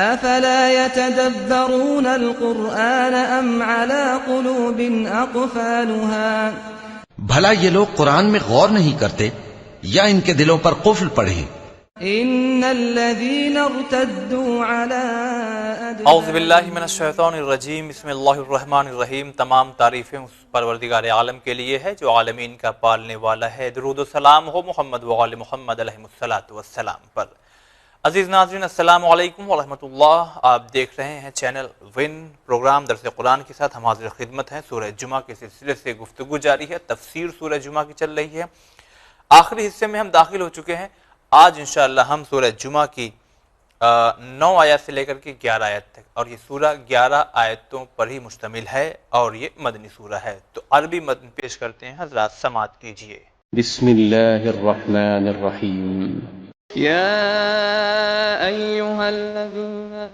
افلا يتدبرون القرآن ام على قلوب اقفالها بھلا یہ لوگ قرآن میں غور نہیں کرتے یا ان کے دلوں پر قفل پڑے؟ ان الذين ارتدوا على اعوذ باللہ من الشیطان الرجیم، بسم اللہ الرحمن الرحیم۔ تمام تعریفیں اس پروردگار عالم کے لیے ہے جو عالمین کا پالنے والا ہے۔ درود و سلام ہو محمد و آل محمد علیہ الصلوۃ والسلام پر۔ عزیز ناظرین، السلام علیکم ورحمۃ اللہ۔ آپ دیکھ رہے ہیں چینل ون پروگرام درس قرآن کے ساتھ ہم حاضر خدمت ہیں۔ سورہ جمعہ کے سلسلے سے گفتگو جاری ہے، تفسیر سورہ جمعہ کی چل رہی ہے، آخری حصے میں ہم داخل ہو چکے ہیں۔ آج انشاءاللہ ہم سورہ جمعہ کی 9 آیات سے لے کر کے 11 آیت تک، اور یہ سورہ 11 آیتوں پر ہی مشتمل ہے اور یہ مدنی سورہ ہے۔ تو عربی متن پیش کرتے ہیں، حضرات سماعت کیجئے۔ بسم اللہ الرحمن الرحیم۔ یا ایہا الذین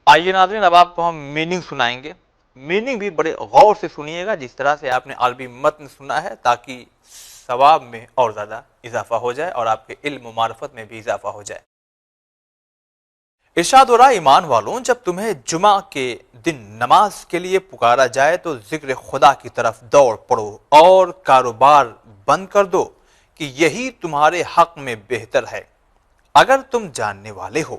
آئیے ناظرین، اب آپ کو ہم میننگ سنائیں گے۔ میننگ بھی بڑے غور سے سنیے گا جس طرح سے آپ نے عربی متن سنا ہے، تاکہ ثواب میں اور زیادہ اضافہ ہو جائے اور آپ کے علم و معرفت میں بھی اضافہ ہو جائے۔ ارشاد ہو رہا، ایمان والوں، جب تمہیں جمعہ کے دن نماز کے لیے پکارا جائے تو ذکر خدا کی طرف دوڑ پڑو اور کاروبار بند کر دو کہ یہی تمہارے حق میں بہتر ہے اگر تم جاننے والے ہو۔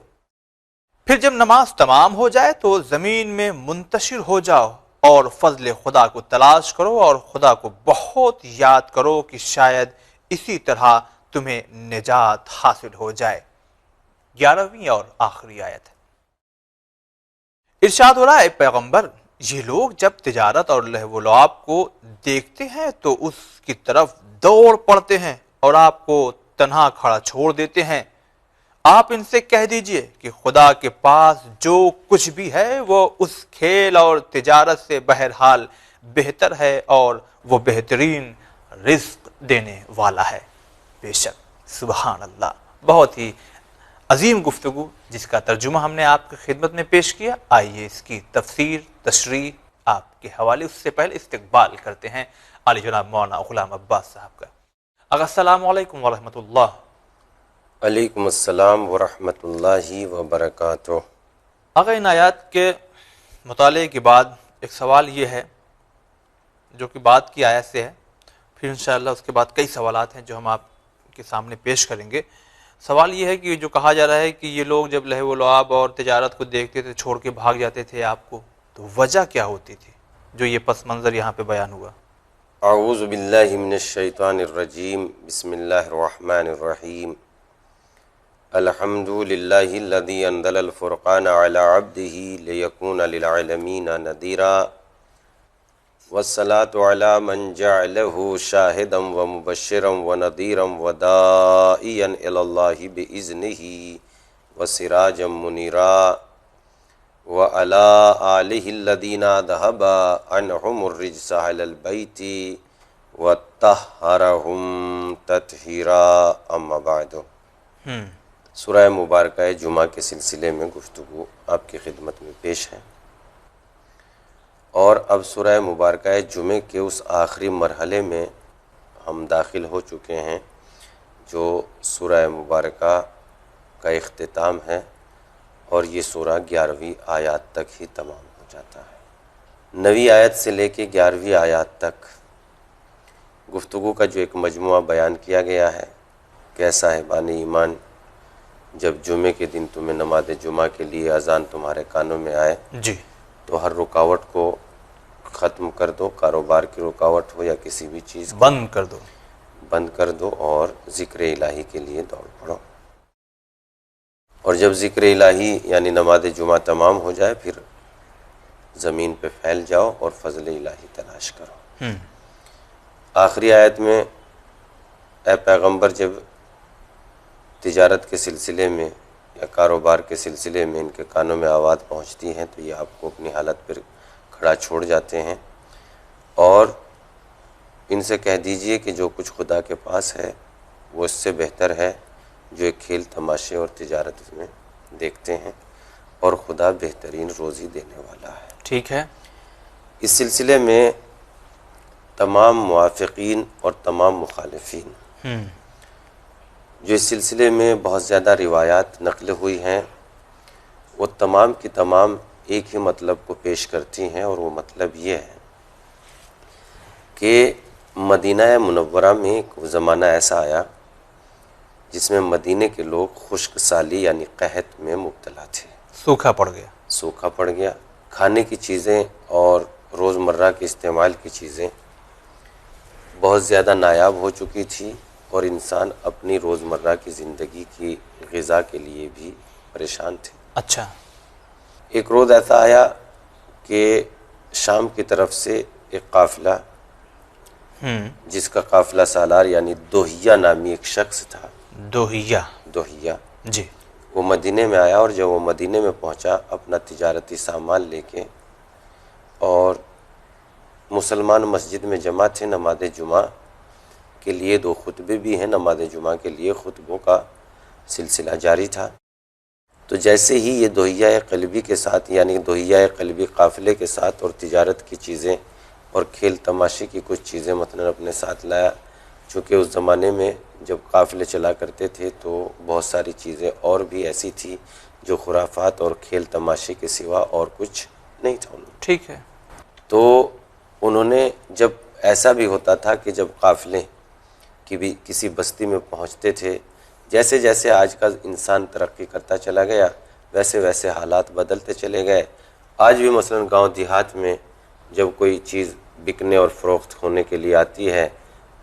پھر جب نماز تمام ہو جائے تو زمین میں منتشر ہو جاؤ اور فضل خدا کو تلاش کرو اور خدا کو بہت یاد کرو کہ شاید اسی طرح تمہیں نجات حاصل ہو جائے۔ 11ویں اور آخری آیت ہے۔ ارشاد ہو رہا ہے، اے پیغمبر، یہ لوگ جب تجارت اور لہو و لعب کو دیکھتے ہیں تو اس کی طرف دوڑ پڑتے ہیں اور آپ کو تنہا کھڑا چھوڑ دیتے ہیں۔ آپ ان سے کہہ دیجئے کہ خدا کے پاس جو کچھ بھی ہے وہ اس کھیل اور تجارت سے بہرحال بہتر ہے اور وہ بہترین رزق دینے والا ہے۔ بے شک، سبحان اللہ، بہت ہی عظیم گفتگو جس کا ترجمہ ہم نے آپ کی خدمت میں پیش کیا۔ آئیے اس کی تفسیر تشریح آپ کے حوالے، اس سے پہلے استقبال کرتے ہیں علی جناب مولانا غلام عباس صاحب کا۔ السلام علیکم ورحمۃ اللہ۔ علیکم السلام ورحمۃ اللہ وبرکاتہ۔ اگر ان آیات کے مطالعے کے بعد ایک سوال یہ ہے جو کہ بعد کی آیت سے ہے، پھر انشاءاللہ اس کے بعد کئی سوالات ہیں جو ہم آپ کے سامنے پیش کریں گے۔ سوال یہ ہے کہ جو کہا جا رہا ہے کہ یہ لوگ جب لہو و لعب اور تجارت کو دیکھتے تھے چھوڑ کے بھاگ جاتے تھے آپ کو، تو وجہ کیا ہوتی تھی جو یہ پس منظر یہاں پہ بیان ہوا؟ اعوذ باللہ من الشیطان الرجیم، بسم اللہ الرحمن الرحیم۔ الحمد للہ الذی انزل الفرقان علی عبدہ لیکون للعالمین نذیرا، والصلاة علی من جعلہ شاہدا ومبشرا ونذیرا وداعیا الی اللہ بإذنہ وسراجا منیرا، وعلی آلہ الذین ذھب عنہم الرجس اہل البیت وطہرہم تطہیرا، اما بعد۔ سورہ مبارکہ جمعہ کے سلسلے میں گفتگو آپ کی خدمت میں پیش ہے، اور اب سورہ مبارکہ جمعہ کے اس آخری مرحلے میں ہم داخل ہو چکے ہیں جو سورہ مبارکہ کا اختتام ہے، اور یہ سورہ 11ویں آیات تک ہی تمام ہو جاتا ہے۔ 9ویں آیت سے لے کے 11ویں آیات تک گفتگو کا جو ایک مجموعہ بیان کیا گیا ہے، کہ صاحبان ایمان جب جمعے کے دن تمہیں نماز جمعہ کے لیے اذان تمہارے کانوں میں آئے جی تو ہر رکاوٹ کو ختم کر دو، کاروبار کی رکاوٹ ہو یا کسی بھی چیز کو بند کر دو، بند کر دو اور ذکر الہی کے لیے دوڑ پڑو۔ اور جب ذکر الہی یعنی نماز جمعہ تمام ہو جائے پھر زمین پہ پھیل جاؤ اور فضل الہی تلاش کرو۔ آخری آیت میں اے پیغمبر جب تجارت کے سلسلے میں یا کاروبار کے سلسلے میں ان کے کانوں میں آواز پہنچتی ہے تو یہ آپ کو اپنی حالت پر کھڑا چھوڑ جاتے ہیں اور ان سے کہہ دیجئے کہ جو کچھ خدا کے پاس ہے وہ اس سے بہتر ہے جو ایک کھیل تماشے اور تجارت میں دیکھتے ہیں، اور خدا بہترین روزی دینے والا ہے۔ ٹھیک ہے۔ اس سلسلے میں تمام موافقین اور تمام مخالفین جو اس سلسلے میں بہت زیادہ روایات نقل ہوئی ہیں وہ تمام کی تمام ایک ہی مطلب کو پیش کرتی ہیں، اور وہ مطلب یہ ہے کہ مدینہ منورہ میں ایک زمانہ ایسا آیا جس میں مدینے کے لوگ خشک سالی یعنی قحط میں مبتلا تھے، سوکھا پڑ گیا، سوکھا پڑ گیا، کھانے کی چیزیں اور روزمرہ کے استعمال کی چیزیں بہت زیادہ نایاب ہو چکی تھی، اور انسان اپنی روزمرہ کی زندگی کی غذا کے لیے بھی پریشان تھے۔ اچھا، ایک روز ایسا آیا کہ شام کی طرف سے ایک قافلہ جس کا قافلہ سالار یعنی دوہیہ نامی ایک شخص تھا، دوہیہ جی، وہ مدینے میں آیا، اور جب وہ مدینے میں پہنچا اپنا تجارتی سامان لے کے، اور مسلمان مسجد میں جمع تھے نماز جمعہ کے لیے، 2 خطبے بھی ہیں، نماز جمعہ کے لیے خطبوں کا سلسلہ جاری تھا۔ تو جیسے ہی یہ دوہیہ قلبی کے ساتھ یعنی دوہیہ قلبی قافلے کے ساتھ اور تجارت کی چیزیں اور کھیل تماشے کی کچھ چیزیں مثلا اپنے ساتھ لایا، چونکہ اس زمانے میں جب قافلے چلا کرتے تھے تو بہت ساری چیزیں اور بھی ایسی تھی جو خرافات اور کھیل تماشے کے سوا اور کچھ نہیں تھا ان میں۔ ٹھیک ہے۔ تو انہوں نے جب ایسا بھی ہوتا تھا کہ جب قافلے کی بھی کسی بستی میں پہنچتے تھے، جیسے جیسے آج کا انسان ترقی کرتا چلا گیا ویسے ویسے حالات بدلتے چلے گئے۔ آج بھی مثلا گاؤں دیہات میں جب کوئی چیز بکنے اور فروخت ہونے کے لیے آتی ہے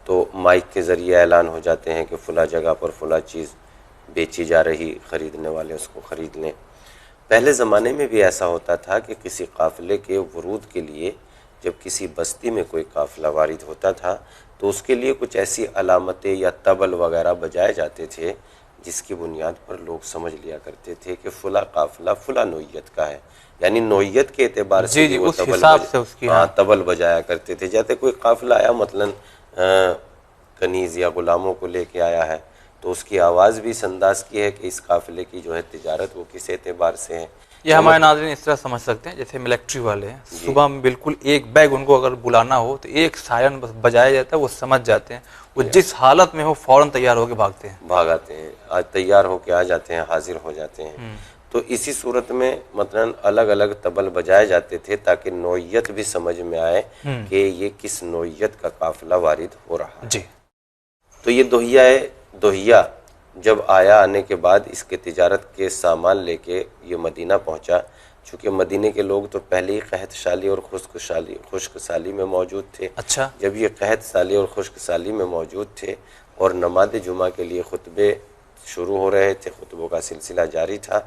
تو مائک کے ذریعے اعلان ہو جاتے ہیں کہ فلاں جگہ پر فلاں چیز بیچی جا رہی، خریدنے والے اس کو خرید لیں۔ پہلے زمانے میں بھی ایسا ہوتا تھا کہ کسی قافلے کے ورود کے لیے جب کسی بستی میں کوئی قافلہ وارد ہوتا تھا تو اس کے لیے کچھ ایسی علامتیں یا طبل وغیرہ بجائے جاتے تھے جس کی بنیاد پر لوگ سمجھ لیا کرتے تھے کہ فلاں قافلہ فلاں نوعیت کا ہے، یعنی نوعیت کے اعتبار سے جی وہ اس حساب سے اس کی طبل بجایا کرتے تھے۔ جیسے کوئی قافلہ آیا مثلا کنیز یا غلاموں کو لے کے آیا ہے تو اس کی آواز بھی اس انداز کی ہے کہ اس قافلے کی جو ہے تجارت وہ کس اعتبار سے ہے۔ یہ ہمارے ناظرین اس طرح سمجھ سکتے ہیں جیسے ملٹری والے ہیں، صبح میں بالکل ایک بیگ ان کو اگر بلانا ہو تو ایک سائرن بس بجایا جاتا ہے، وہ سمجھ جاتے ہیں، وہ جس حالت میں ہو فوراً تیار ہو کے بھاگتے ہیں، بھاگ آتے ہیں، آج تیار ہو کے آ جاتے ہیں، حاضر ہو جاتے ہیں۔ تو اسی صورت میں مثلا الگ الگ طبل بجائے جاتے تھے تاکہ نوعیت بھی سمجھ میں آئے کہ یہ کس نوعیت کا قافلہ وارد ہو رہا ہے۔ جی، تو یہ دوہیہ جب آیا، آنے کے بعد اس کے تجارت کے سامان لے کے یہ مدینہ پہنچا، چونکہ مدینے کے لوگ تو پہلے ہی قحط سالی اور خشک سالی میں موجود تھے۔ اچھا، جب یہ قحط سالی اور خشک سالی میں موجود تھے اور نماز جمعہ کے لیے خطبے شروع ہو رہے تھے، خطبوں کا سلسلہ جاری تھا،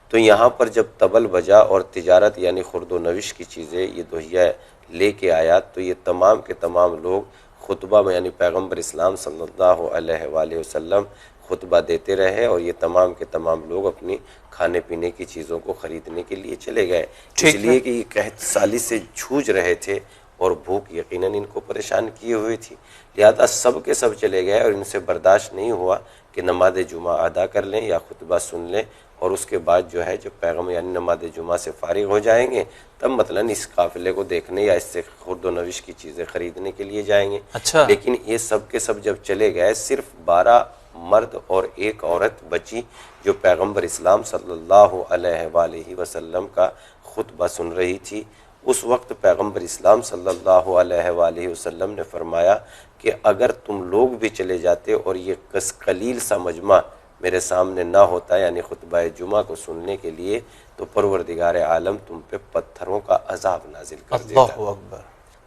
تو یہاں پر جب طبل بجا اور تجارت یعنی خرد و نوش کی چیزیں یہ دوہیہ لے کے آیا تو یہ تمام کے تمام لوگ خطبہ میں یعنی پیغمبر اسلام صلی اللہ علیہ وآلہ وسلم خطبہ دیتے رہے، اور یہ تمام کے تمام لوگ اپنی کھانے پینے کی چیزوں کو خریدنے کے لیے چلے گئے، اس لیے کہ یہ قحط سالی سے جھوج رہے تھے اور بھوک یقیناً ان کو پریشان کیے ہوئی تھی، لہذا سب کے سب چلے گئے، اور ان سے برداشت نہیں ہوا کہ نماز جمعہ ادا کر لیں یا خطبہ سن لیں، اور اس کے بعد جو ہے جب پیغمبر یعنی نماز جمعہ سے فارغ ہو جائیں گے تب مثلا اس قافلے کو دیکھنے یا اس سے خرد و نوش کی چیزیں خریدنے کے لیے جائیں گے۔ اچھا، لیکن یہ سب کے سب جب چلے گئے صرف 12 مرد اور 1 عورت بچی جو پیغمبر اسلام صلی اللہ علیہ وآلہ وسلم کا خطبہ سن رہی تھی، اس وقت پیغمبر اسلام صلی اللہ علیہ وآلہ وسلم نے فرمایا کہ اگر تم لوگ بھی چلے جاتے اور یہ قلیل سا مجمع میرے سامنے نہ ہوتا، یعنی خطبہ جمعہ کو سننے کے لیے، تو پروردگار عالم تم پہ پتھروں کا عذاب نازل کر دیتا۔ اللہ اکبر۔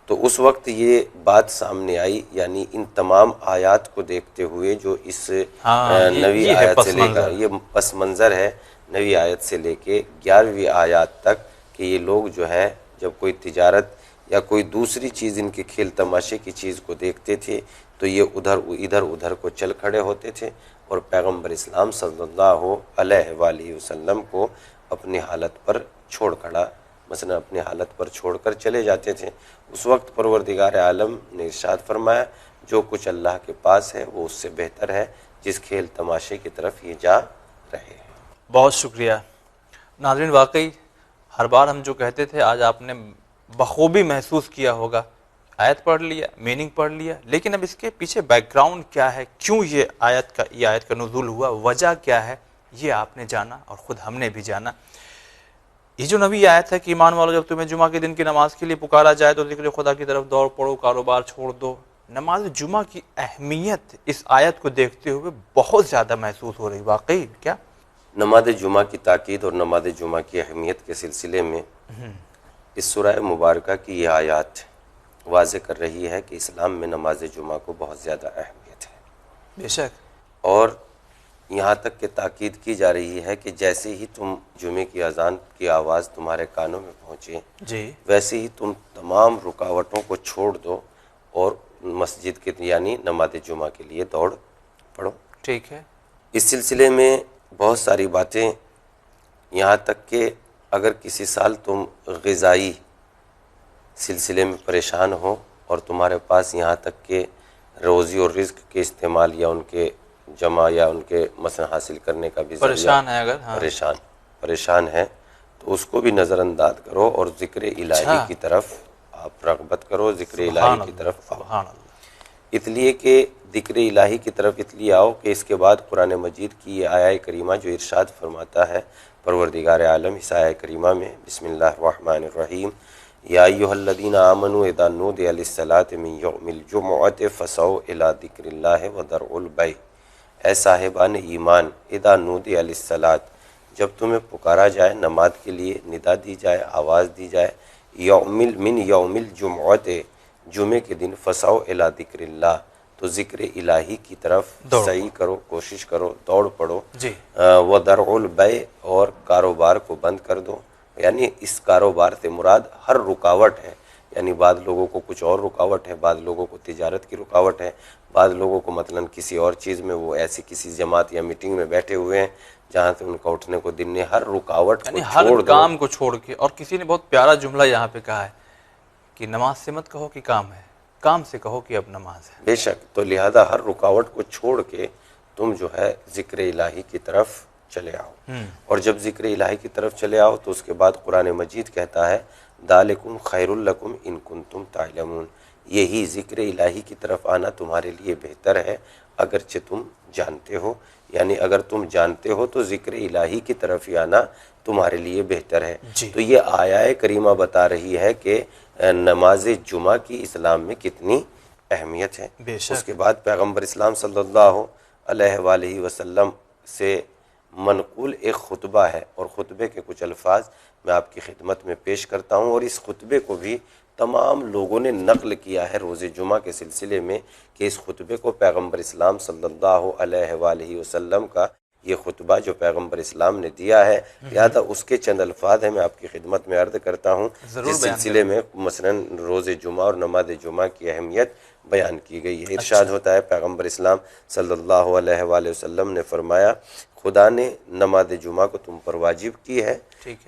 تو اس وقت یہ بات سامنے آئی، یعنی ان تمام آیات کو دیکھتے ہوئے جو اس نوی یہ ہے آیت پس سے لے منظر۔ کر، یہ پس منظر ہے نوی آیت سے لے کے 11ویں آیات تک، کہ یہ لوگ جو ہے جب کوئی تجارت یا کوئی دوسری چیز ان کے کھیل تماشے کی چیز کو دیکھتے تھے تو یہ ادھر ادھر کو چل کھڑے ہوتے تھے اور پیغمبر اسلام صلی اللہ علیہ وآلہ وسلم کو اپنی حالت پر چھوڑ کھڑا، مثلا اپنی حالت پر چھوڑ کر چلے جاتے تھے۔ اس وقت پروردگار عالم نے ارشاد فرمایا جو کچھ اللہ کے پاس ہے وہ اس سے بہتر ہے جس کھیل تماشے کی طرف یہ جا رہے ہیں۔ بہت شکریہ ناظرین، واقعی ہر بار ہم جو کہتے تھے آج آپ نے بخوبی محسوس کیا ہوگا۔ آیت پڑھ لیا، میننگ پڑھ لیا، لیکن اب اس کے پیچھے بیک گراؤنڈ کیا ہے، کیوں یہ آیت کا نزول ہوا، وجہ کیا ہے، یہ آپ نے جانا اور خود ہم نے بھی جانا۔ یہ جو نبی آیت ہے کہ ایمان والو جب تمہیں جمعہ کے دن کی نماز کے لیے پکارا جائے تو ذکر خدا کی طرف دوڑ پڑو، کاروبار چھوڑ دو، نماز جمعہ کی اہمیت اس آیت کو دیکھتے ہوئے بہت زیادہ محسوس ہو رہی۔ واقعی کیا نماز جمعہ کی تاکید اور نماز جمعہ کی اہمیت کے سلسلے میں اس سورہ مبارکہ کی یہ آیات واضح کر رہی ہے کہ اسلام میں نماز جمعہ کو بہت زیادہ اہمیت ہے۔ بے شک، اور یہاں تک کہ تاکید کی جا رہی ہے کہ جیسے ہی تم جمعے کی اذان کی آواز تمہارے کانوں میں پہنچے جی ویسے ہی تم تمام رکاوٹوں کو چھوڑ دو اور مسجد کے یعنی نماز جمعہ کے لیے دوڑ پڑو۔ ٹھیک ہے، اس سلسلے میں بہت ساری باتیں، یہاں تک کہ اگر کسی سال تم غذائی سلسلے میں پریشان ہو اور تمہارے پاس یہاں تک کہ روزی اور رزق کے استعمال یا ان کے جمع یا ان کے مثلا حاصل کرنے کا بھی پریشان ہے اگر، ہاں پریشان ہے تو اس کو بھی نظر انداز کرو اور ذکر الہی کی طرف آپ رغبت کرو، ذکر الہی کی طرف آؤ۔ سبحان اللہ۔ اس لیے کہ ذکر الہی کی طرف اس لیے آؤ کہ اس کے بعد قرآن مجید کی یہ آیہ کریمہ جو ارشاد فرماتا ہے پروردگار عالم اس آیہ کریمہ میں، بسم اللہ الرحمن الرحیم، یا ایھا الذین آمنوا اذا نودی للصلاۃ من یوم الجمعۃ فاسعوا الی ذکر اللہ وذروا البیع، اے صاحبان ایمان، اذا نودی للصلاۃ، جب تمہیں پکارا جائے نماز کے لیے، ندا دی جائے، آواز دی جائے، من یوم الجمعۃ، جمعے کے دن، فسعوا الی ذکر اللہ، تو ذکر الہی کی طرف سعی کرو، کوشش کرو، دوڑ پڑو۔ جی، وذروا البیع، اور کاروبار کو بند کر دو، یعنی اس کاروبار سے مراد ہر رکاوٹ ہے، یعنی بعض لوگوں کو کچھ اور رکاوٹ ہے، بعض لوگوں کو تجارت کی رکاوٹ ہے، بعض لوگوں کو مثلا کسی اور چیز میں وہ ایسی کسی جماعت یا میٹنگ میں بیٹھے ہوئے ہیں جہاں سے ان کا اٹھنے کو دن نہیں، ہر رکاوٹ کو یعنی ہر چھوڑ دو۔ کام کو چھوڑ کے، اور کسی نے بہت پیارا جملہ یہاں پہ کہا ہے کہ نماز سے مت کہو کہ کام ہے، کام سے کہو کہ اب نماز ہے۔ بے شک، تو لہذا ہر رکاوٹ کو چھوڑ کے تم جو ہے ذکر الہی کی طرف چلے آؤ، اور جب ذکر الہی کی طرف چلے آؤ تو اس کے بعد قرآن مجید کہتا ہے ذالکم خیر لکم ان کنتم تعلمون، یہی ذکر الہی کی طرف آنا تمہارے لیے بہتر ہے اگرچہ تم جانتے ہو، یعنی اگر تم جانتے ہو تو ذکر الہی کی طرف ہی آنا تمہارے لیے بہتر ہے۔ جی۔ تو یہ آیہ کریمہ بتا رہی ہے کہ نماز جمعہ کی اسلام میں کتنی اہمیت ہے۔ بے شک۔ اس کے بعد پیغمبر اسلام صلی اللہ علیہ وآلہ وسلم سے منقول ایک خطبہ ہے، اور خطبے کے کچھ الفاظ میں آپ کی خدمت میں پیش کرتا ہوں، اور اس خطبے کو بھی تمام لوگوں نے نقل کیا ہے روز جمعہ کے سلسلے میں کہ اس خطبے کو پیغمبر اسلام صلی اللہ علیہ وآلہ وسلم کا یہ خطبہ جو پیغمبر اسلام نے دیا ہے، لہذا اس کے چند الفاظ ہیں میں آپ کی خدمت میں عرض کرتا ہوں، جس سلسلے میں مثلا روز جمعہ اور نماز جمعہ کی اہمیت بیان کی گئی ہے۔ ارشاد ہوتا ہے پیغمبر اسلام صلی اللہ علیہ وآلہ وسلم نے فرمایا خدا نے نماز جمعہ کو تم پر واجب کی ہے،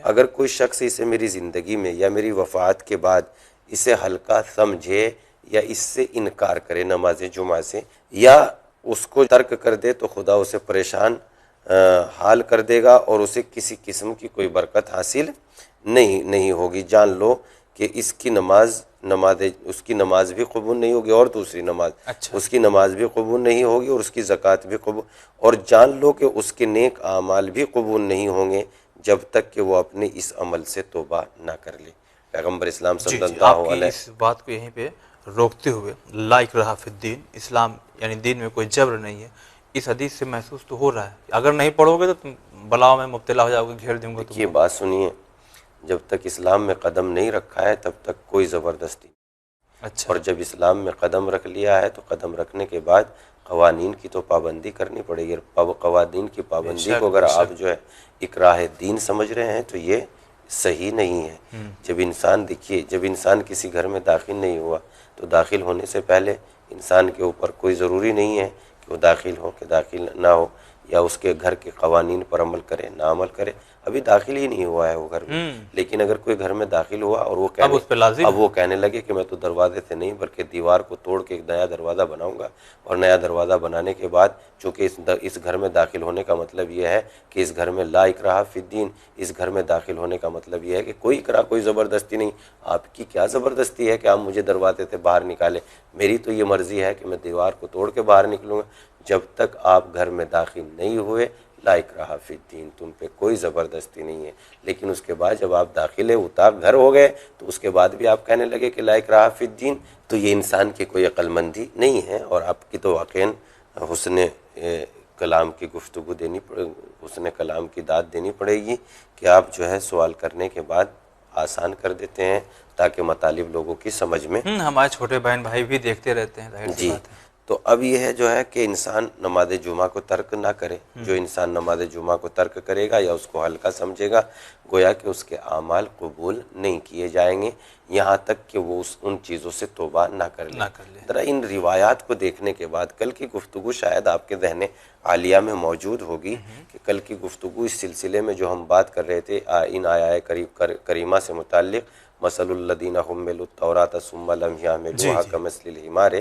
اگر کوئی شخص اسے میری زندگی میں یا میری وفات کے بعد اسے ہلکا سمجھے یا اس سے انکار کرے نماز جمعہ سے یا اس کو ترک کر دے تو خدا اسے پریشان حال کر دے گا اور اسے کسی قسم کی کوئی برکت حاصل نہیں ہوگی۔ جان لو کہ اس کی نماز بھی قبول نہیں ہوگی اور دوسری نماز اس کی نماز بھی قبول نہیں ہوگی اور اس کی زکوٰۃ بھی قبول، اور جان لو کہ اس کے نیک اعمال بھی قبول نہیں ہوں گے جب تک کہ وہ اپنے اس عمل سے توبہ نہ کر لے۔ پیغمبر اسلام جی صلی جی، اللہ آپ کی علیہ اس بات کو یہیں پہ روکتے ہوئے، لا اکراہ فی الدین، اسلام یعنی دین میں کوئی جبر نہیں ہے، اس حدیث سے محسوس تو ہو رہا ہے اگر نہیں پڑھو گے تو تم بلاؤ میں مبتلا ہو جاؤ گے، گھیر دوں گا تم یہ کو۔ بات سنیے، جب تک اسلام میں قدم نہیں رکھا ہے تب تک کوئی زبردستی، اچھا، اور جب اسلام میں قدم رکھ لیا ہے تو قدم رکھنے کے بعد قوانین کی تو پابندی کرنی پڑے گی۔ قوانین کی پابندی بے کو شک اگر بے آپ شک۔ جو ہے اکراہ دین سمجھ رہے ہیں تو یہ صحیح نہیں ہے۔ جب انسان دیکھیے، جب انسان کسی گھر میں داخل نہیں ہوا تو داخل ہونے سے پہلے انسان کے اوپر کوئی ضروری نہیں ہے کہ وہ داخل ہو کہ داخل نہ ہو، یا اس کے گھر کے قوانین پر عمل کرے نہ عمل کرے، ابھی داخل ہی نہیں ہوا ہے وہ گھر میں۔ لیکن اگر کوئی گھر میں داخل ہوا اور وہ اب اس پہ لازم اب وہ کہنے لگے کہ میں تو دروازے سے نہیں بلکہ دیوار کو توڑ کے ایک نیا دروازہ بناؤں گا، اور نیا دروازہ بنانے کے بعد چونکہ اس گھر میں داخل ہونے کا مطلب یہ ہے کہ اس گھر میں لا اکراہ فی الدین، اس گھر میں داخل ہونے کا مطلب یہ ہے کہ کوئی اکراہ، کوئی زبردستی نہیں۔ آپ کی کیا زبردستی ہے کہ آپ مجھے دروازے سے باہر نکالیں؟ میری تو یہ مرضی ہے کہ میں دیوار کو توڑ کے باہر نکلوں گا۔ جب تک آپ گھر میں داخل نہیں ہوئے، لا اکراہ فی الدین، تم پہ کوئی زبردستی نہیں ہے۔ لیکن اس کے بعد جب آپ داخلے اتاق گھر ہو گئے تو اس کے بعد بھی آپ کہنے لگے کہ لا اکراہ فی الدین، تو یہ انسان کی کوئی عقل مندی نہیں ہے، اور آپ کی تو واقعاً حسن کلام کی گفتگو دینی پڑے، حسن کلام کی داد دینی پڑے گی کہ آپ جو ہے سوال کرنے کے بعد آسان کر دیتے ہیں تاکہ مطالب لوگوں کی سمجھ میں۔ ہمارے چھوٹے بہن بھائی بھی دیکھتے رہتے ہیں، ظاہر سی جی، بات ہے۔ تو اب یہ ہے جو ہے کہ انسان نماز جمعہ کو ترک نہ کرے۔ جو انسان نماز جمعہ کو ترک کرے گا یا اس کو ہلکا سمجھے گا، گویا کہ اس کے اعمال قبول نہیں کیے جائیں گے یہاں تک کہ وہ ان چیزوں سے توبہ نہ کر لے۔ ذرا ان روایات کو دیکھنے کے بعد کل کی گفتگو شاید آپ کے ذہن عالیہ میں موجود ہوگی کہ کل کی گفتگو اس سلسلے میں جو ہم بات کر رہے تھے ان آیات کریمہ سے متعلق، مثل الذین حملوا التوراۃ ثم لم یحملوها کمثل الحمار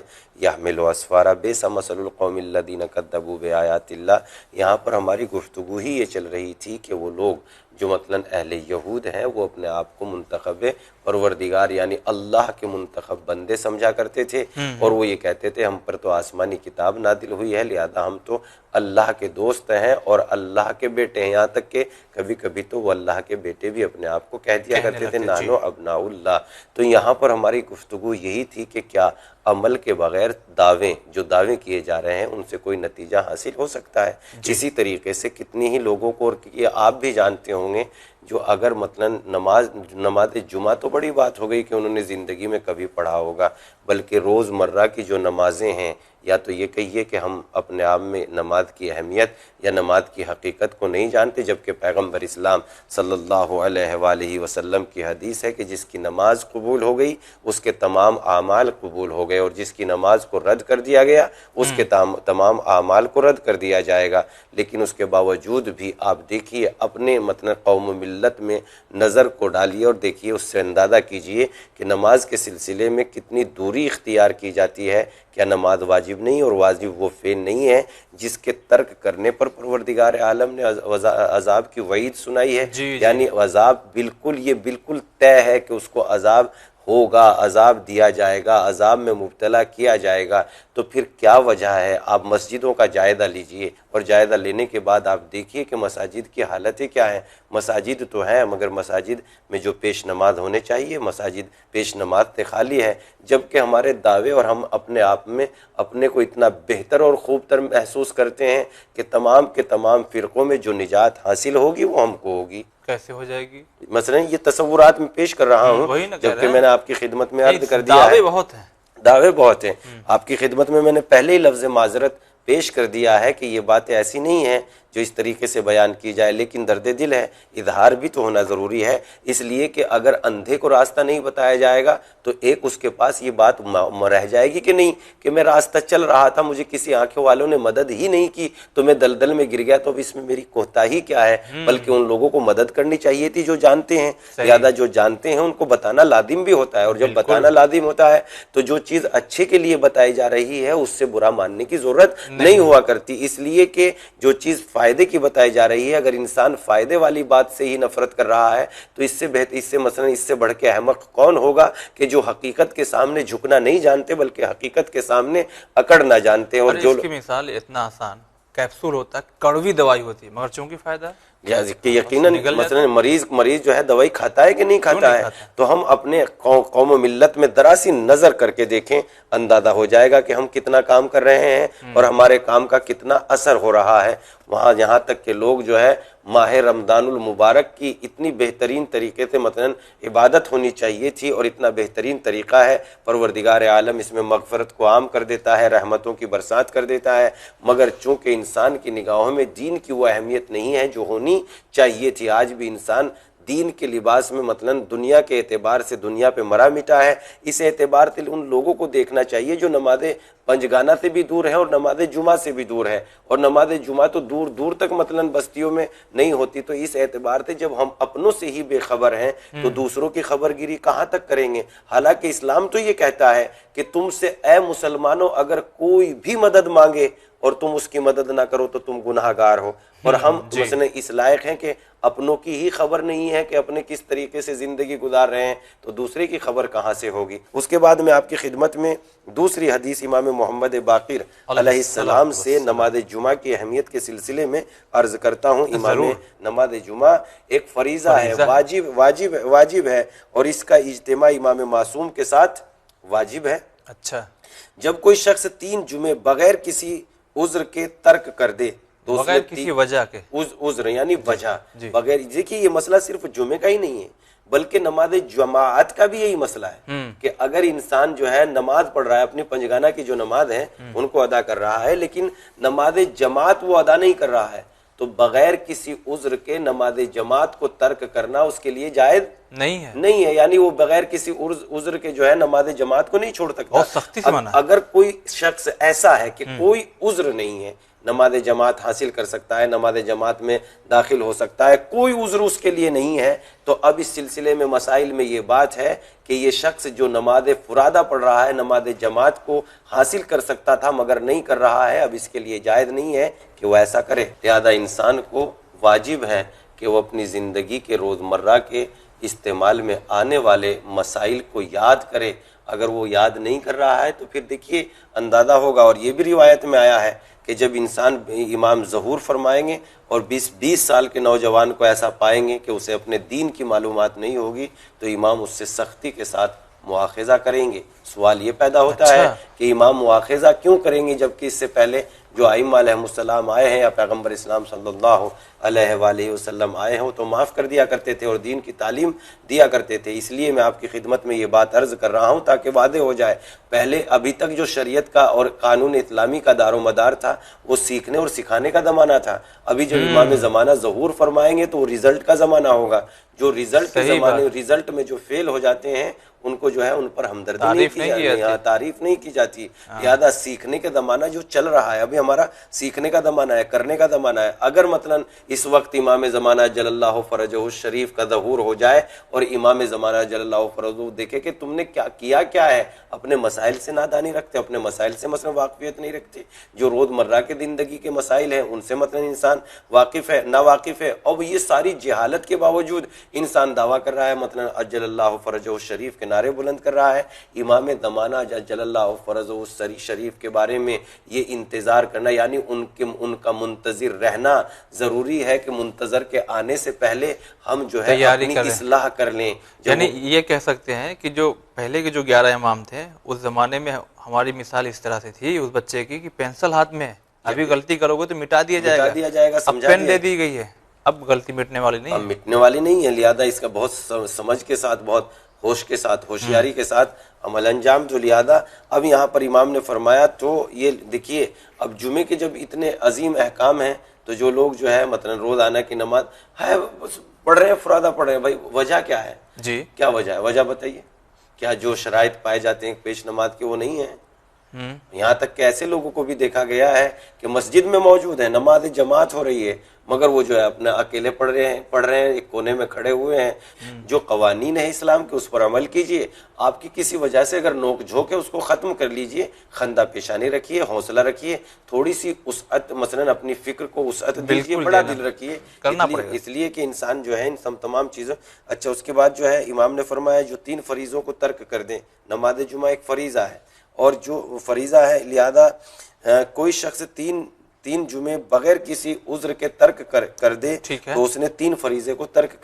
یحمل اسفارا بئس مثل القوم الذین کذبوا بآیات اللہ۔ یہاں پر ہماری گفتگو ہی یہ چل رہی تھی کہ وہ لوگ جو مثلاً اہل یہود ہیں وہ اپنے آپ کو منتخب پروردگار یعنی اللہ کے منتخب بندے سمجھا کرتے تھے، اور وہ یہ کہتے تھے ہم پر تو آسمانی کتاب نازل ہوئی ہے لہذا ہم تو اللہ کے دوست ہیں اور اللہ کے بیٹے ہیں، یہاں تک کہ کبھی کبھی تو وہ اللہ کے بیٹے بھی اپنے آپ کو کہہ دیا کرتے تھے، نحنو ابناء اللہ۔ تو یہاں پر ہماری گفتگو یہی تھی کہ کیا عمل کے بغیر جو دعوے کیے جا رہے ہیں ان سے کوئی نتیجہ حاصل ہو سکتا ہے؟ اسی طریقے سے کتنی ہی لوگوں کو، اور یہ آپ بھی جانتے ہوں گے، جو اگر مثلاً نماز جمعہ تو بڑی بات ہو گئی کہ انہوں نے زندگی میں کبھی پڑھا ہوگا، بلکہ روز مرہ کی جو نمازیں ہیں، یا تو یہ کہیے کہ ہم اپنے آپ میں نماز کی اہمیت یا نماز کی حقیقت کو نہیں جانتے، جبکہ پیغمبر اسلام صلی اللہ علیہ وآلہ وسلم کی حدیث ہے کہ جس کی نماز قبول ہو گئی اس کے تمام اعمال قبول ہو گئے، اور جس کی نماز کو رد کر دیا گیا اس کے تمام اعمال کو رد کر دیا جائے گا۔ لیکن اس کے باوجود بھی آپ دیکھیے اپنے مطلب قوم و ملت میں نظر کو ڈالیے اور دیکھیے، اس سے اندازہ کیجئے کہ نماز کے سلسلے میں کتنی دوری اختیار کی جاتی ہے۔ کیا نماز واجب نہیں؟ اور واجب وہ فعل نہیں ہے جس کے ترک کرنے پر پروردگار عالم نے عذاب کی وعید سنائی ہے؟ یعنی عذاب یہ بالکل طے ہے کہ اس کو عذاب ہوگا، عذاب دیا جائے گا، عذاب میں مبتلا کیا جائے گا۔ تو پھر کیا وجہ ہے؟ آپ مسجدوں کا جائزہ لیجئے، اور جائزہ لینے کے بعد آپ دیکھیے کہ مساجد کی حالتیں کیا ہیں۔ مساجد تو ہیں مگر مساجد میں جو پیش نماز ہونے چاہیے مساجد پیش نماز سے خالی ہے، جبکہ ہمارے دعوے اور ہم اپنے آپ میں اپنے کو اتنا بہتر اور خوب تر محسوس کرتے ہیں کہ تمام کے تمام فرقوں میں جو نجات حاصل ہوگی وہ ہم کو ہوگی۔ کیسے ہو جائے گی؟ مثلا یہ تصورات میں پیش کر رہا ہوں، جبکہ میں نے آپ کی خدمت میں عرض کر دیا ہے، دعوے بہت ہیں۔ آپ کی خدمت میں نے پہلے ہی لفظ معذرت پیش کر دیا ہے کہ یہ باتیں ایسی نہیں ہیں جو اس طریقے سے بیان کی جائے، لیکن درد دل ہے، اظہار بھی تو ہونا ضروری ہے، اس لیے کہ اگر اندھے کو راستہ نہیں بتایا جائے گا تو ایک اس کے پاس یہ بات رہ جائے گی کہ نہیں کہ میں راستہ چل رہا تھا، مجھے کسی آنکھوں والوں نے مدد ہی نہیں کی تو میں دلدل میں گر گیا، تو اب اس میں میری کوتاہی کیا ہے؟ بلکہ ان لوگوں کو مدد کرنی چاہیے تھی جو جانتے ہیں، زیادہ جو جانتے ہیں ان کو بتانا لازم بھی ہوتا ہے، اور جب بتانا لازم ہوتا ہے تو جو چیز اچھے کے لیے بتائی جا رہی ہے اس سے برا ماننے کی ضرورت نہیں ہوا کرتی، اس لیے کہ جو چیز فائدے کی بتائی جا رہی ہے، اگر انسان فائدے والی بات سے ہی نفرت کر رہا ہے تو اس سے بہتر، اس سے مثلا اس سے بڑھ کے احمق کون ہوگا کہ جو حقیقت کے سامنے جھکنا نہیں جانتے بلکہ حقیقت کے سامنے اکڑنا جانتے ہیں۔ اور جو اس کی مثال اتنا آسان، کیپسول ہوتا ہے، کڑوی دوائی ہوتی ہے مگر چونکہ فائدہ یا کہ یقیناً مثلا مریض جو ہے دوائی کھاتا ہے کہ نہیں کھاتا ہے، تو ہم اپنے قوم و ملت میں دراصل نظر کر کے دیکھیں، اندازہ ہو جائے گا کہ ہم کتنا کام کر رہے ہیں اور ہمارے کام کا کتنا اثر ہو رہا ہے وہاں. یہاں تک کہ لوگ جو ہے ماہ رمضان المبارک کی اتنی بہترین طریقے سے مثلا عبادت ہونی چاہیے تھی اور اتنا بہترین طریقہ ہے، پروردگار عالم اس میں مغفرت کو عام کر دیتا ہے، رحمتوں کی برسات کر دیتا ہے، مگر چونکہ انسان کی نگاہوں میں دین کی وہ اہمیت نہیں ہے جو ہونی چاہیے تھی. آج بھی انسان دین کے لباس میں مثلا دنیا کے اعتبار سے دنیا پہ مرا مٹا ہے. اس اعتبار سے ان لوگوں کو دیکھنا چاہیے جو نماز پنجگانہ سے بھی دور ہے اور نماز جمعہ سے بھی دور ہے، اور نماز جمعہ تو دور دور تک مثلا بستیوں میں نہیں ہوتی. تو اس اعتبار سے جب ہم اپنوں سے ہی بے خبر ہیں تو دوسروں کی خبر گیری کہاں تک کریں گے؟ حالانکہ اسلام تو یہ کہتا ہے کہ تم سے اے مسلمانوں اگر کوئی بھی مدد مانگے اور تم اس کی مدد نہ کرو تو تم گناہ گار ہو. اور ہم مثلا اس لائق ہیں کہ اپنوں کی ہی خبر نہیں ہے کہ اپنے کس طریقے سے زندگی گزار رہے ہیں، تو دوسرے کی خبر کہاں سے ہوگی؟ اس کے بعد میں آپ کی خدمت میں دوسری حدیث امام محمد باقر علیہ السلام سے نماز جمعہ کی اہمیت کے سلسلے میں عرض کرتا ہوں. امام نماز جمعہ ایک فریضہ ہے، واجب ہے، اور اس کا اجتماع امام معصوم کے ساتھ واجب ہے. اچھا، جب کوئی شخص 3 جمعے بغیر کسی عذر کے ترک کر دے، بغیر کسی وجہ کے، عذر یعنی وجہ بغیر، دیکھیے یہ مسئلہ صرف جمعے کا ہی نہیں ہے بلکہ نماز جماعت کا بھی یہی مسئلہ ہے کہ اگر انسان جو ہے نماز پڑھ رہا ہے، اپنی پنجگانہ کی جو نماز ہے ان کو ادا کر رہا ہے، لیکن نماز جماعت وہ ادا نہیں کر رہا ہے، تو بغیر کسی عذر کے نماز جماعت کو ترک کرنا اس کے لیے جائز نہیں ہے. یعنی وہ بغیر کسی عذر کے جو ہے نماز جماعت کو نہیں چھوڑ سکتا. اگر کوئی شخص ایسا ہے کہ کوئی عذر نہیں ہے، نماز جماعت حاصل کر سکتا ہے، نماز جماعت میں داخل ہو سکتا ہے، کوئی عذر اس کے لیے نہیں ہے، تو اب اس سلسلے میں مسائل میں یہ بات ہے کہ یہ شخص جو نماز فرادہ پڑھ رہا ہے نماز جماعت کو حاصل کر سکتا تھا مگر نہیں کر رہا ہے، اب اس کے لیے جائز نہیں ہے کہ وہ ایسا کرے. لہذا انسان کو واجب ہے کہ وہ اپنی زندگی کے روزمرہ کے استعمال میں آنے والے مسائل کو یاد کرے. اگر وہ یاد نہیں کر رہا ہے تو پھر دیکھیے اندازہ ہوگا. اور یہ بھی روایت میں آیا ہے کہ جب انسان امام ظہور فرمائیں گے اور 20 سال کے نوجوان کو ایسا پائیں گے کہ اسے اپنے دین کی معلومات نہیں ہوگی تو امام اس سے سختی کے ساتھ مواخذہ کریں گے. سوال یہ پیدا ہوتا ہے کہ امام مواخذہ کیوں کریں گے جبکہ اس سے پہلے جو ائمہ علیہ السلام آئے ہیں یا پیغمبر اسلام صلی اللہ علیہ وآلہ وسلم آئے ہیں تو معاف کر دیا کرتے تھے اور دین کی تعلیم دیا کرتے تھے. اس لیے میں آپ کی خدمت میں یہ بات عرض کر رہا ہوں تاکہ واضح ہو جائے. پہلے ابھی تک جو شریعت کا اور قانون اسلامی کا دار و مدار تھا وہ سیکھنے اور سکھانے کا زمانہ تھا. ابھی جب امام زمانہ ظہور فرمائیں گے تو وہ رزلٹ کا زمانہ ہوگا. جو رزلٹ میں جو فیل ہو جاتے ہیں ان کو جو ہے ان پر ہمدردی نہیں کی جاتی، تعریف نہیں کی جاتی. لہٰذا سیکھنے کا زمانہ جو چل رہا ہے ابھی ہمارا سیکھنے کا زمانہ ہے، کرنے کا زمانہ ہے. اگر مثلا اس وقت امام زمانہ جل اللہ فرجہ الشریف کا ظہور ہو جائے اور امام زمانہ جل اللہ فرجہ دیکھے کہ تم نے کیا ہے، اپنے مسائل سے نادانی رکھتے، اپنے مسائل سے مثلا واقفیت نہیں رکھتے، جو روزمرہ کے زندگی کے مسائل ہیں ان سے مثلا انسان واقف ہے نا واقف ہے، اور یہ ساری جہالت کے باوجود انسان دعویٰ کر رہا ہے مثلا اجل اللہ فرجہ الشریف کے نعرے بلند کر رہا ہے. امام زمانہ جل اللہ فرجہ الشریف کے بارے میں یہ انتظار کرنا یعنی ان کا منتظر رہنا ضروری ہے کہ منتظر کے آنے سے پہلے ہم جو ہے اپنی اصلاح کر لیں. یعنی یہ کہہ سکتے ہیں کہ جو پہلے کے جو 11 امام تھے اس زمانے میں ہماری مثال اس طرح سے تھی اس بچے کی کہ پینسل ہاتھ میں ہے، ابھی غلطی کرو گے تو مٹا دیا جائے گا، اب پین دے دی گئی ہے، اب غلطی مٹنے والی نہیں ہے. لہذا اس کا بہت سمجھ کے ساتھ، بہت ہوش کے ساتھ، ہوشیاری کے ساتھ عمل انجام جو لہذا اب یہاں پر امام نے فرمایا. تو یہ دیکھیے اب جمعے کے جب اتنے عظیم احکام ہیں تو جو لوگ جو ہے مثلا روزانہ کی نماز ہے پڑھ رہے ہیں، فرادہ پڑھ رہے ہیں، بھائی وجہ کیا ہے؟ کیا وجہ ہے؟ وجہ بتائیے. کیا جو شرائط پائے جاتے ہیں پیش نماز کے وہ نہیں ہیں؟ یہاں تک کہ ایسے لوگوں کو بھی دیکھا گیا ہے کہ مسجد میں موجود ہیں، نماز جماعت ہو رہی ہے مگر وہ جو ہے اپنا اکیلے پڑھ رہے ہیں، ایک کونے میں کھڑے ہوئے ہیں. جو قوانین ہے اسلام کے اس پر عمل کیجئے. آپ کی کسی وجہ سے اگر نوک جھوک ہے اس کو ختم کر لیجئے، خندہ پیشانی رکھیے، حوصلہ رکھیے، تھوڑی سی وسعت مثلا اپنی فکر کو وسعت دیجئے، بڑا دل رکھیے، اس لیے کہ انسان جو ہے ان تمام چیزوں. اچھا اس کے بعد جو ہے امام نے فرمایا جو 3 فریضوں کو ترک کر دیں. نماز جمعہ ایک فریضہ ہے اور جو فریضہ ہے لہذا کوئی شخص 3 3 جمعے بغیر کسی عذر کے ترک کر دے ٹھیک ہے، تو اس نے 3 فریضے کو ترک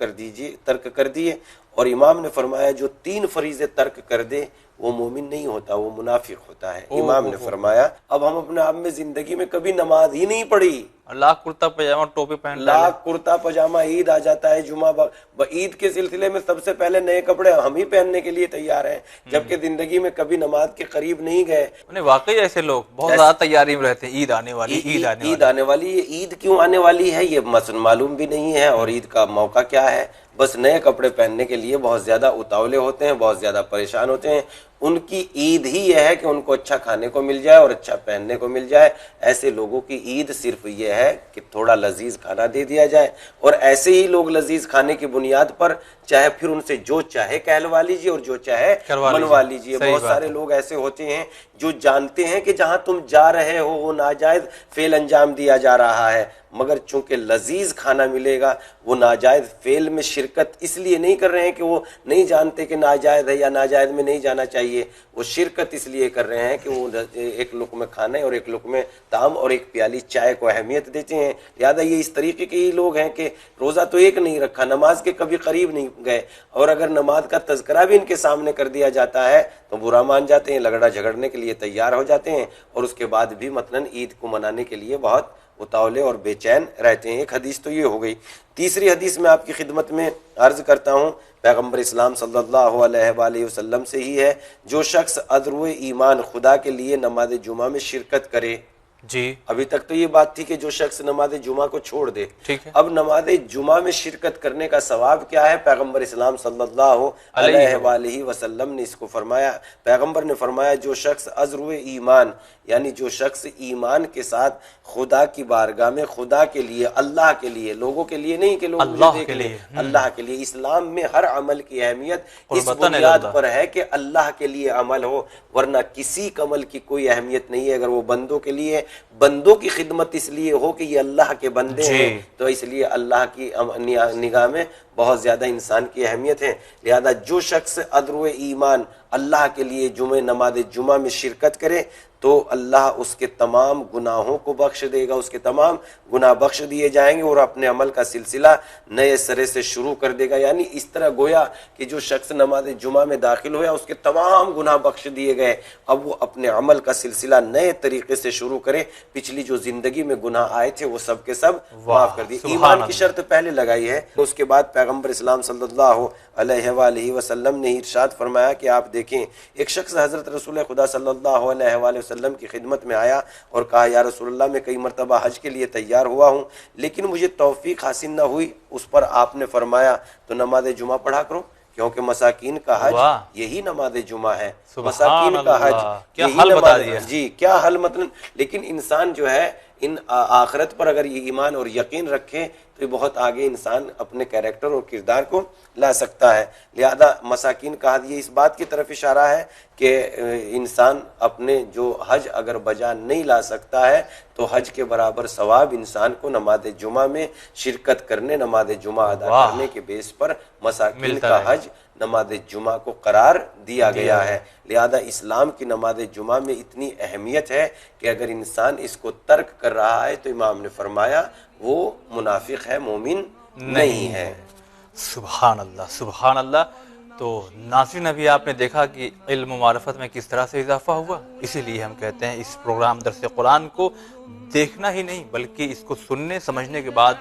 کر دیے. اور امام نے فرمایا جو 3 فریضے ترک کر دے وہ مومن نہیں ہوتا، وہ منافق ہوتا ہے. امام نے فرمایا اب ہم اپنے آپ میں زندگی میں کبھی نماز ہی نہیں پڑھی، لاکھ کرتا پاجامہ ٹوپی پہن لاکھ کرتا پاجامہ، عید آ جاتا ہے، جمعہ عید کے سلسلے میں سب سے پہلے نئے کپڑے ہم ہی پہننے کے لیے تیار ہیں، جبکہ زندگی میں کبھی نماز کے قریب نہیں گئے. واقعی ایسے لوگ بہت زیادہ تیاری میں رہتے ہیں، عید آنے والی، عید آنے والی. یہ عید کیوں آنے والی ہے یہ معلوم بھی نہیں ہے، اور عید کا موقع کیا ہے. بس نئے کپڑے پہننے کے لیے بہت زیادہ اتاولے ہوتے ہیں، بہت زیادہ پریشان ہوتے ہیں. ان کی عید ہی یہ ہے کہ ان کو اچھا کھانے کو مل جائے اور اچھا پہننے کو مل جائے. ایسے لوگوں کی عید صرف یہ ہے کہ تھوڑا لذیذ کھانا دے دیا جائے، اور ایسے ہی لوگ لذیذ کھانے کی بنیاد پر چاہے پھر ان سے جو چاہے کہلوا لیجیے اور جو چاہے منوا لیجیے. بہت سارے لوگ ایسے ہوتے ہیں جو جانتے ہیں کہ جہاں تم جا رہے ہو وہ ناجائز فعل انجام دیا جا رہا ہے، مگر چونکہ لذیذ کھانا ملے گا وہ ناجائز فعل میں شرکت اس لیے نہیں کر رہے ہیں کہ وہ نہیں جانتے کہ ناجائز ہے یا ناجائز میں نہیں جانا چاہیے، وہ شرکت اس لیے کر رہے ہیں کہ وہ ایک لقمہ کھانے اور ایک لقمہ طعام اور ایک پیالی چائے کو اہمیت دیتے ہیں. لہٰذا یہ اس طریقے کے ہی لوگ ہیں کہ روزہ تو ایک نہیں رکھا، نماز کے کبھی قریب نہیں گئے، اور اگر نماز کا تذکرہ بھی ان کے سامنے کر دیا جاتا ہے تو برا مان جاتے ہیں، لگڑا جھگڑنے کے لیے تیار ہو جاتے ہیں، اور اس کے بعد بھی مثلاً عید کو منانے کے لیے بہت اتاولے اور بے چین رہتے ہیں. ایک حدیث تو یہ ہو گئی. تیسری حدیث میں آپ کی خدمت میں عرض کرتا ہوں، پیغمبر اسلام صلی اللہ علیہ وآلہ وسلم سے ہی ہے، جو شخص ادرو ایمان خدا کے لیے نماز جمعہ میں شرکت کرے. جی ابھی تک تو یہ بات تھی کہ جو شخص نماز جمعہ کو چھوڑ دے، ٹھیک ہے. اب نماز جمعہ میں شرکت کرنے کا ثواب کیا ہے؟ پیغمبر اسلام صلی اللہ علیہ وآلہ وسلم نے اس کو فرمایا. پیغمبر نے فرمایا جو شخص ازرو ایمان، یعنی جو شخص ایمان کے ساتھ خدا کی بارگاہ میں خدا کے لیے، اللہ کے لیے، لوگوں کے لیے نہیں کہ لوگ مجھے دیکھ لیں، اللہ کے لیے. اسلام میں ہر عمل کی اہمیت اس بنیاد پر ہے کہ اللہ کے لیے عمل ہو، ورنہ کسی عمل کی کوئی اہمیت نہیں ہے. اگر وہ بندوں کے لیے، بندوں کی خدمت اس لیے ہو کہ یہ اللہ کے بندے ہیں، تو اس لیے اللہ کی نگاہ میں بہت زیادہ انسان کی اہمیت ہے. لہذا جو شخص ادرو ایمان اللہ کے لیے نماز جمعہ میں شرکت کرے تو اللہ اس کے تمام گناہوں کو بخش دے گا، اس کے تمام گناہ بخش دیے جائیں گے، اور اپنے عمل کا سلسلہ نئے سرے سے شروع کر دے گا. یعنی اس طرح گویا کہ جو شخص نماز جمعہ میں داخل ہوا اس کے تمام گناہ بخش دیے گئے، اب وہ اپنے عمل کا سلسلہ نئے طریقے سے شروع کرے، پچھلی جو زندگی میں گناہ آئے تھے وہ سب کے سب معاف کر دیے. ایمان کی شرط پہلے لگائی ہے. اس کے بعد پیغمبر اسلام صلی اللہ علیہ وآلہ وسلم نے ارشاد فرمایا کہ آپ دیکھیں، ایک شخص حضرت رسول خدا صلی اللہ علیہ وآلہ وسلم کی خدمت میں آیا اور کہا یا رسول اللہ میں کئی مرتبہ حج کے لیے تیار ہوا ہوں لیکن مجھے توفیق حاصل نہ ہوئی. اس پر آپ نے فرمایا تو نماز جمعہ پڑھا کرو، کیونکہ مساکین کا حج یہی نماز جمعہ ہے. مساکین کا حج یہی نماز، جی کیا حل مطلب. لیکن انسان جو ہے ان آخرت پر اگر یہ ایمان اور یقین رکھے تو بہت آگے انسان اپنے کیریکٹر اور کردار کو لا سکتا ہے. لہذا مساکین کا حج یہ اس بات کی طرف اشارہ ہے کہ انسان اپنے جو حج اگر بجا نہیں لا سکتا ہے تو حج کے برابر ثواب انسان کو نماز جمعہ میں شرکت کرنے، نماز جمعہ ادا کرنے کے بیس پر مساکین کا حج نماز جمعہ کو قرار دیا گیا ہے. لہذا اسلام کی نماز جمعہ میں اتنی اہمیت ہے کہ اگر انسان اس کو ترک کر رہا ہے تو امام نے فرمایا وہ منافق ہے، مومن نہیں ہے. سبحان اللہ، سبحان اللہ. تو ناظرین ابھی آپ نے دیکھا کہ علم و معرفت میں کس طرح سے اضافہ ہوا. اسی لیے ہم کہتے ہیں اس پروگرام درس قرآن کو دیکھنا ہی نہیں بلکہ اس کو سننے سمجھنے کے بعد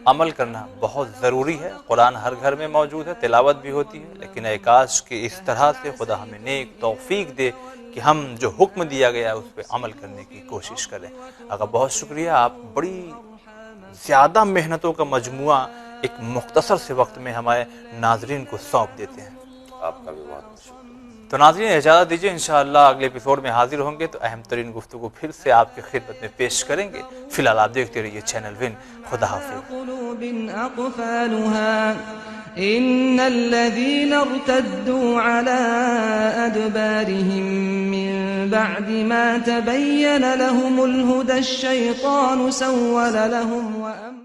عمل کرنا بہت ضروری ہے. قرآن ہر گھر میں موجود ہے، تلاوت بھی ہوتی ہے، لیکن اے کاش کہ اس طرح سے خدا ہمیں نیک توفیق دے کہ ہم جو حکم دیا گیا اس پہ عمل کرنے کی کوشش کریں. آقا بہت شکریہ، آپ بڑی زیادہ محنتوں کا مجموعہ ایک مختصر سے وقت میں ہمارے ناظرین کو سونپ دیتے ہیں. آپ کا بھی بہت شکریہ. تو ناظرین اجازت دیجیے، انشاءاللہ اگلے ایپیسوڈ میں حاضر ہوں گے تو اہم ترین گفتگو پھر سے آپ کی خدمت میں پیش کریں گے. فی الحال آپ دیکھتے رہیے چینل ون. خدا حافظ. قلوب أقفالها إن الذين ارتدوا على أدبارهم من بعد ما تبين لهم الهدى الشيطان سول لهم وأمر